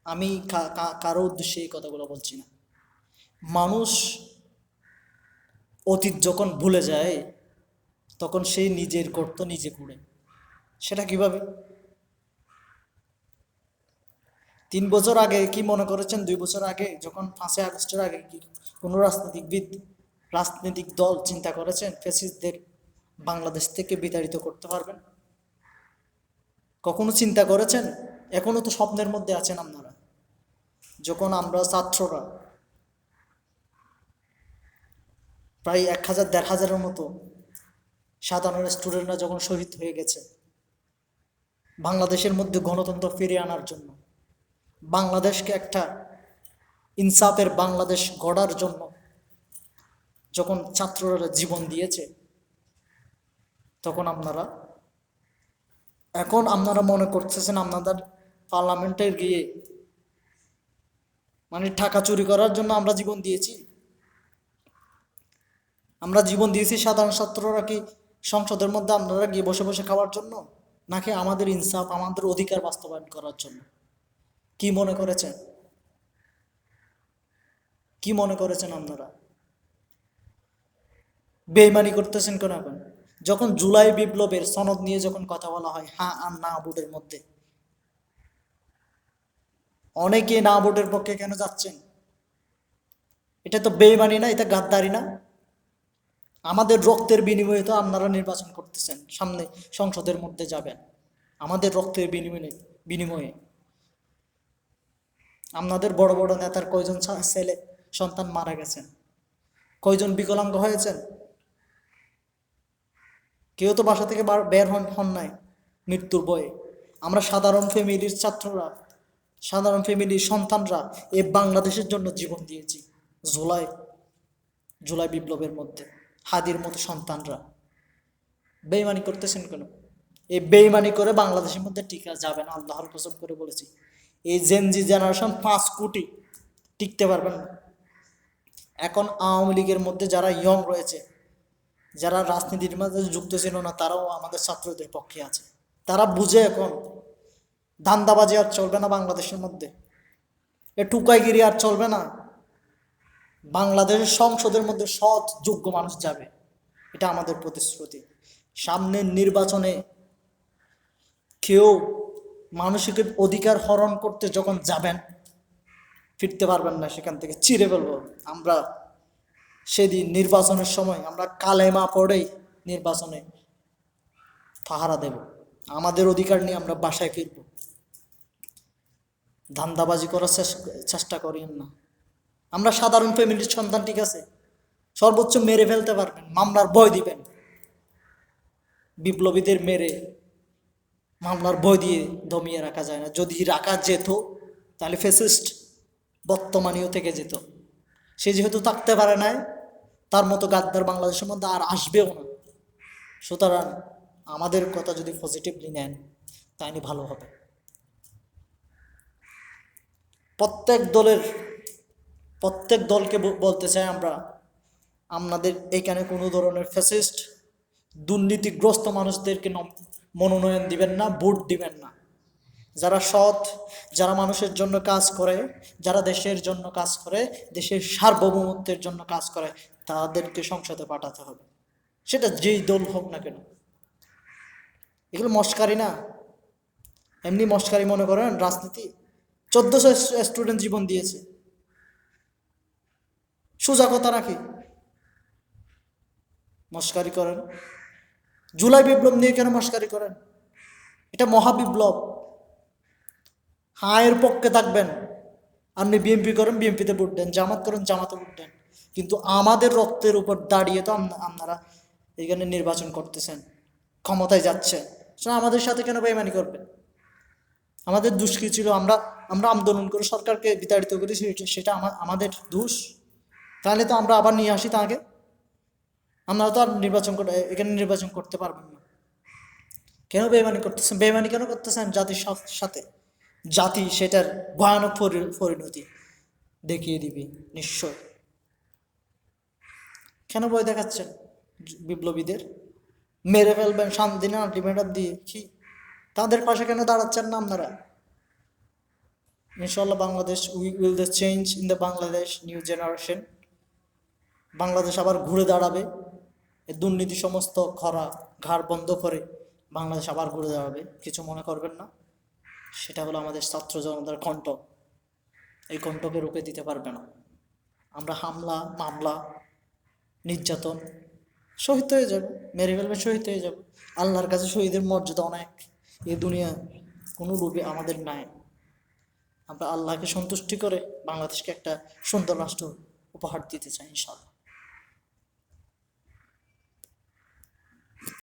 আমি কারো উদ্দেশ্যে এই কথাগুলো বলছি না। মানুষ অতীত যখন ভুলে যায় তখন সেই নিজের করতো নিজে করে। সেটা কিভাবে? 3 বছর আগে কি মনে করেছেন? 2 বছর আগে যখন 5ই আগস্টের আগে কি কোনো রাজনৈতিক দল চিন্তা করেছেন ফ্যাসিস্টদের বাংলাদেশ থেকে বিতাড়িত করতে পারবেন? কখনো চিন্তা করেছেন? এখনো তো স্বপ্নের মধ্যে আছেন আপনারা। যখন আমরা ছাত্ররা প্রায় 1000-1500-এর মতো সাধারণ স্টুডেন্টরা যখন শহীদ হয়ে গেছে বাংলাদেশের মধ্যে গণতন্ত্র ফিরিয়ে আনার জন্য, বাংলাদেশকে একটা ইনসাফের বাংলাদেশ গড়ার জন্য যখন ছাত্ররা জীবন দিয়েছে, তখন আপনারা মনে করতেছেন আপনাদের পার্লামেন্টে গিয়ে মানে টাকা চুরি করার জন্য আমরা জীবন দিয়েছি? আমরা জীবন দিয়েছি সাধারণ ছাত্ররা কি সংসদের মধ্যে আপনারা গিয়ে বসে বসে খাওয়ার জন্য, নাকি আমাদের ইনসাফ আমাদের অধিকার বাস্তবায়ন করার জন্য? কি মনে করেছেন? কি মনে করেছেন আপনারা? বেইমানি করতেছেন কেন এখন? যখন জুলাই বিপ্লবের সনদ নিয়ে যখন কথা বলা হয় হ্যাঁ আর না ভোটের মধ্যে, অনেকে না ভোটের পক্ষে কেন যাচ্ছেন? এটা তো বেইমানি না? এটা গাদ্দারি না? আমাদের রক্তের বিনিময়ে তো আপনারা নির্বাচন করতেছেন, সামনে সংসদের মধ্যে যাবেন। আমাদের রক্তের বিনিময়ে আপনাদের বড় বড় নেতার কয়জন ছেলে সন্তান মারা গেছেন, কয়জন বিকলাঙ্গ হয়েছেন? কেউ তো বাসা থেকে বের হন নাই মৃত্যুর ভয়ে। আমরা সাধারণ ফ্যামিলির ছাত্ররা, সাধারণ ফ্যামিলির সন্তানরা এই বাংলাদেশের জন্য জীবন দিয়েছি। জুলাই জুলাই বিপ্লবের মধ্যে হাদির মতো সন্তানরা। বেইমানি করতেছেন কেন? এই বেইমানি করে বাংলাদেশের মধ্যে টিকা যাবে না, আল্লাহর কসম করে বলেছি। এই জেনজি জেনারেশন 5 কোটি টিকতে পারবেন না। এখন আওয়ামী লীগের মধ্যে যারা ইয়ং রয়েছে, যারা রাজনীতির মাঝে যুক্ত ছিল না, তারাও আমাদের ছাত্রদের পক্ষে আছে। তারা বুঝে এখন ধান্দাবাজি আর চলবে না বাংলাদেশের মধ্যে, এ টুকাইগিরি আর চলবে না। বাংলাদেশের সংসদের মধ্যে সৎ যোগ্য মানুষ যাবে, এটা আমাদের প্রতিশ্রুতি। সামনের নির্বাচনে কেউ মানসিক অধিকার হরণ করতে যখন যাবেন ফিরতে পারবেন না, সেখান থেকে চিরে ফেলবো আমরা। সেদিন নির্বাচনের সময় আমরা কালেমা পড়েই নির্বাচনে পাহারা দেব, আমাদের অধিকার নিয়ে আমরা বাসায় ফিরব। ধান্দাবাজি করার চেষ্টা করিয়েন না। আমরা সাধারণ ফ্যামিলির সন্তান, ঠিক আছে, সর্বোচ্চ মেরে ফেলতে পারবেন, মামলার ভয় দিবেন। বিপ্লবীদের মেরে মামলার ভয় দিয়ে দমিয়ে রাখা যায় না। যদি রাখা যেত তাহলে ফ্যাসিস্ট বর্তমানেও থেকে যেত। সে যেহেতু থাকতে পারে নাই, তার মতো গাদ্দার বাংলাদেশের মধ্যে আর আসবেও না। সুতরাং আমাদের কথা যদি পজিটিভলি নেন তাই ভালো হবে। প্রত্যেক দলকে বলতে চাই আমরা, আপনাদের এখানে কোনো ধরনের ফ্যাসিস্ট দুর্নীতিগ্রস্ত মানুষদেরকে মনোনয়ন দিবেন না, ভোট দিবেন না। যারা সৎ, যারা মানুষের জন্য কাজ করে, যারা দেশের জন্য কাজ করে, দেশের সার্বভৌমত্বের জন্য কাজ করে, তাদেরকে সংসদে পাঠাতে হবে, সেটা যেই দল হোক না কেন। এগুলো মস্কারি না, এমনি মস্কারি মনে করেন রাজনীতি? 1400 স্টুডেন্ট জীবন দিয়েছে, সোজা কথা নাকি? মস্কারি করেন। জুলাই বিপ্লব নিয়ে কেন মস্কারি করেন? এটা মহাবিপ্লব। এর পক্ষে থাকবেন, আপনি বিএনপি করেন বিএনপিতে ভোট দেন, জামাত করেন জামাতে ভোট দেন, কিন্তু আমাদের রক্তের উপর দাঁড়িয়ে তো আপনারা এখানে নির্বাচন করতেছেন, ক্ষমতায় যাচ্ছেন। আমাদের সাথে কেন বেইমানি করবেন? আমাদের দোষ কি ছিল? আমরা আন্দোলন করে সরকারকে বিতাড়িত করেছি, সেটা আমাদের দোষ? তাহলে তো আমরা আবার নিয়ে আসি তাকে। আপনারা তো আর এখানে নির্বাচন করতে পারবেন না। কেন বেইমানি করতেছেন? বেইমানি কেন করতেছেন জাতির সাথে? জাতি সেটার ভয়ানক পরিণতি দেখিয়ে দিবি নিশ্চয়। কেন ভয় দেখাচ্ছেন বিপ্লবীদের? মেরে ফেলবেন শান্তি না আলটিমেটাম দিয়ে, কি তাদের পাশে কেন দাঁড়াচ্ছেন না আপনারা? ইনশাল্লাহ Bangladesh, we will the change in the Bangladesh new generation. Bangladesh আবার ঘুরে দাঁড়াবে, এই দুর্নীতি সমস্ত খরা ঘাড় বন্ধ করে বাংলাদেশ আবার ঘুরে দাঁড়াবে, কিছু মনে করবেন না। সেটা হলো আমাদের ছাত্র জনতার কণ্ঠ, এই কণ্ঠকে রুখে দিতে পারবে না। আমরা হামলা মামলা নির্যাতন শহীদ হয়ে যাব, মেরে ফেলবে, শহীদ হয়ে যাব। আল্লাহর কাছে শহীদের মর্যাদা অনেক, এই দুনিয়া কোনো লোভে আমাদের নাই। আমরা আল্লাহকে সন্তুষ্টি করে বাংলাদেশকে একটা সুন্দর রাষ্ট্র উপহার দিতে চাই ইনশাআল্লাহ।